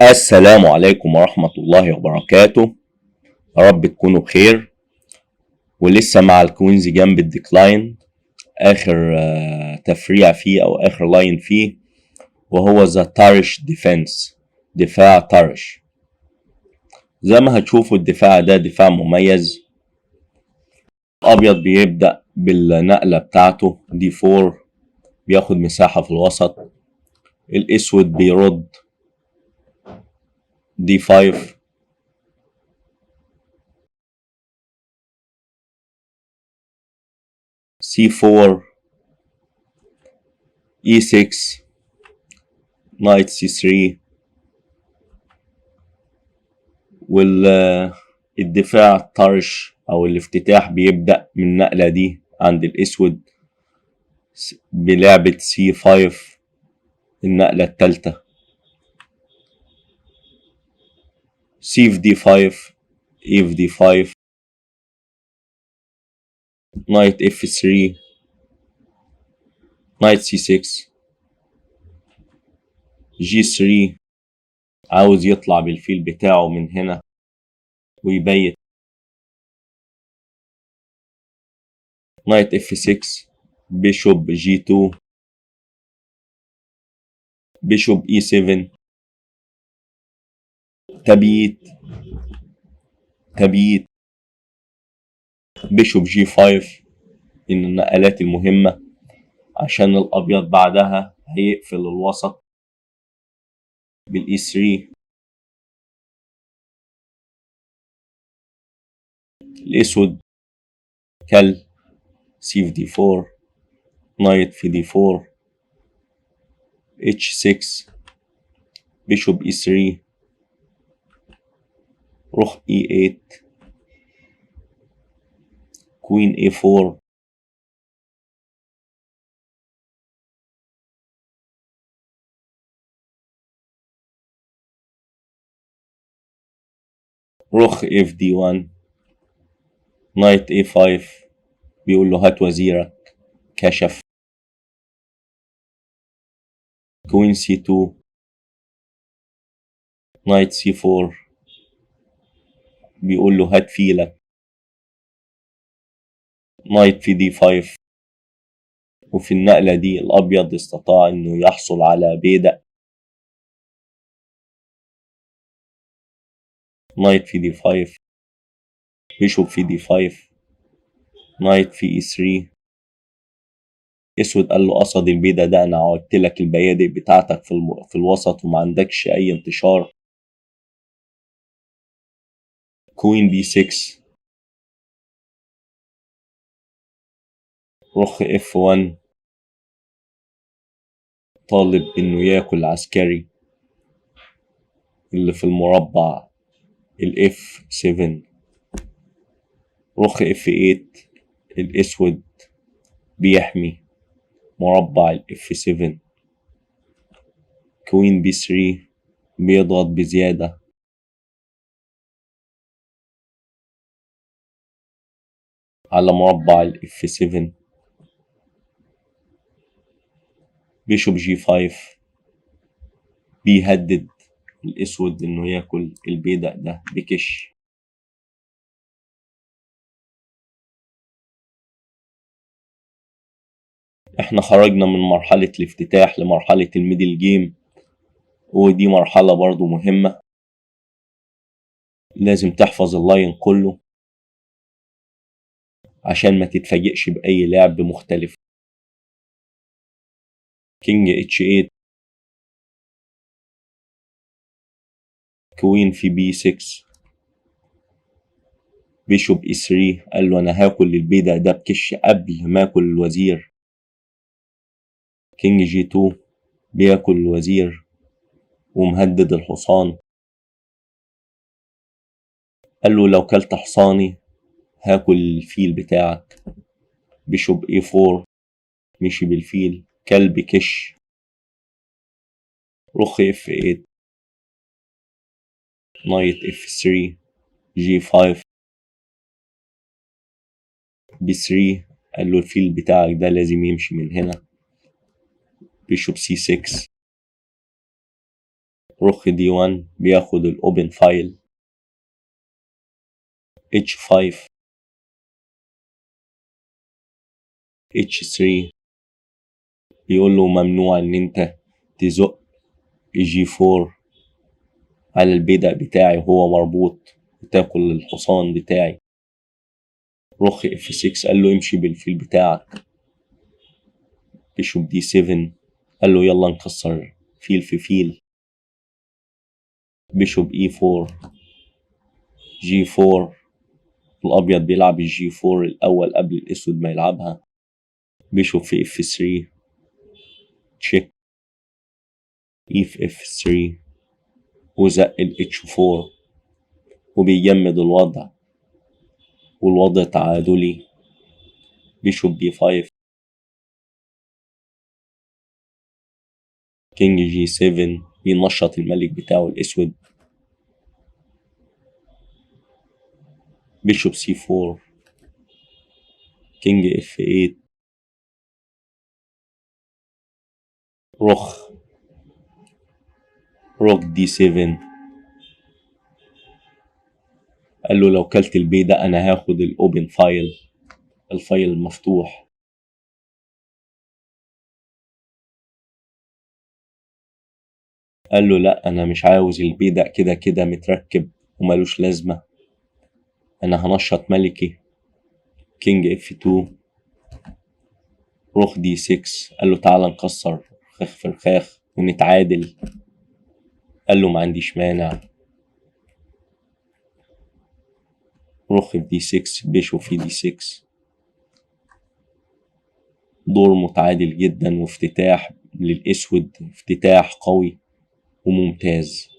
السلام عليكم ورحمة الله وبركاته. يا رب تكونوا بخير. ولسه مع الكوينز جنب الديكلاين، آخر تفريع فيه أو آخر لاين فيه، وهو ذا تارش ديفense، دفاع تارش. زي ما هتشوفوا الدفاع ده دفاع مميز. الأبيض بيبدأ بالنقلة بتاعته دي 4، بياخد مساحة في الوسط. الأسود بيرد دي 5، سي 4، اي 6، نايت سي 3. والدفاع الطرش أو الافتتاح بيبدأ من النقلة دي عند الأسود بلعبة سي 5، النقلة التالتة. سي في دي 5، اي في دي 5، نايت اف 3، نايت سي 6، جي 3. عاوز يطلع بالفيل بتاعه من هنا ويبيت. نايت اف 6، بيشوب جي 2، بيشوب اي 7، تبييت تبييت، بيشوب جي 5. من النقلات المهمة عشان الأبيض بعدها هيقفل الوسط بالإي 3. الأسود كل سي في دي 4، نايت في دي 4، اتش 6، بيشوب اي 3، روخ اي 8، كوين اي 4، روخ اف دي 1، نايت اي 5، بيقول له هات وزيرك، كشف. كوين سي 2، نايت سي 4، بيقول له هات فيلك، نايت في دي 5. وفي النقلة دي الأبيض استطاع إنه يحصل على بيدق. نايت في دي 5، بيشوب في دي 5، نايت في اي 3. اسود قال له قصد البيضة ده، انا عودت لك البيادق بتاعتك في الوسط وما عندكش اي انتشار. كوين بي 6، رخ اف 1، طالب انه ياكل عسكري اللي في المربع الاف 7. رخ اف 8، الاسود بيحمي مربع الاف 7. كوين بي 3، بيضغط بزيادة على مربع الاف 7. بيشوب جي 5، بيهدد الاسود انه ياكل البيدق ده بكش. احنا خرجنا من مرحلة الافتتاح لمرحلة الميدل جيم، ودي مرحلة برضو مهمة. لازم تحفظ اللاين كله عشان ما تتفاجئش بأي لعب مختلف. كينج اتش 8، كوين في بي 6، بيشوب اي 3. قال له انا هاكل البيدق ده بكش قبل ما اكل الوزير. كينج جي 2، بياكل الوزير ومهدد الحصان. قال له لو كلت حصاني هاكل الفيل بتاعك. بيشوب اي 4، مشي بالفيل، كلب كش. رخ اف 8، نايت اف 3، جي 5، بي 3. قال له الفيل بتاعك ده لازم يمشي من هنا. بيشوب سي 6، روخ دي 1 بياخد الاوبن فايل. H5 H3 بيقول له ممنوع ان انت تزق G4 على البدأ بتاعي وهو مربوط وتاكل الحصان بتاعي. روخ F6 قال له امشي بالفيل بتاعك. بيشوب D7 قال له يلا نكسر فيل في فيل. بيشوب E4 G4 الأبيض بيلعب G4 الأول قبل الأسود ما يلعبها. بيشوب في F3 تشيك E في F3 وزق ال H4 وبيجمد الوضع والوضع تعادلي. بيشوب B5 كينج G7 بينشط الملك بتاعه الأسود. بيشوب C4 كينج F8 روخ D7 قال له لو كلت البي ده انا هاخد الاوبن فايل، الفايل المفتوح. قال له لا انا مش عاوز البي ده كده كده متركب وملوش لازمة، انا هنشط ملكي. كينج F2 روخ D6 قال له تعالى نكسر رخاخ في رخاخ ونتعادل. قال له ما عنديش مانع. روخ في D6 بيشو في D6 دور متعادل جدا وافتتاح للأسود، افتتاح قوي وممتاز.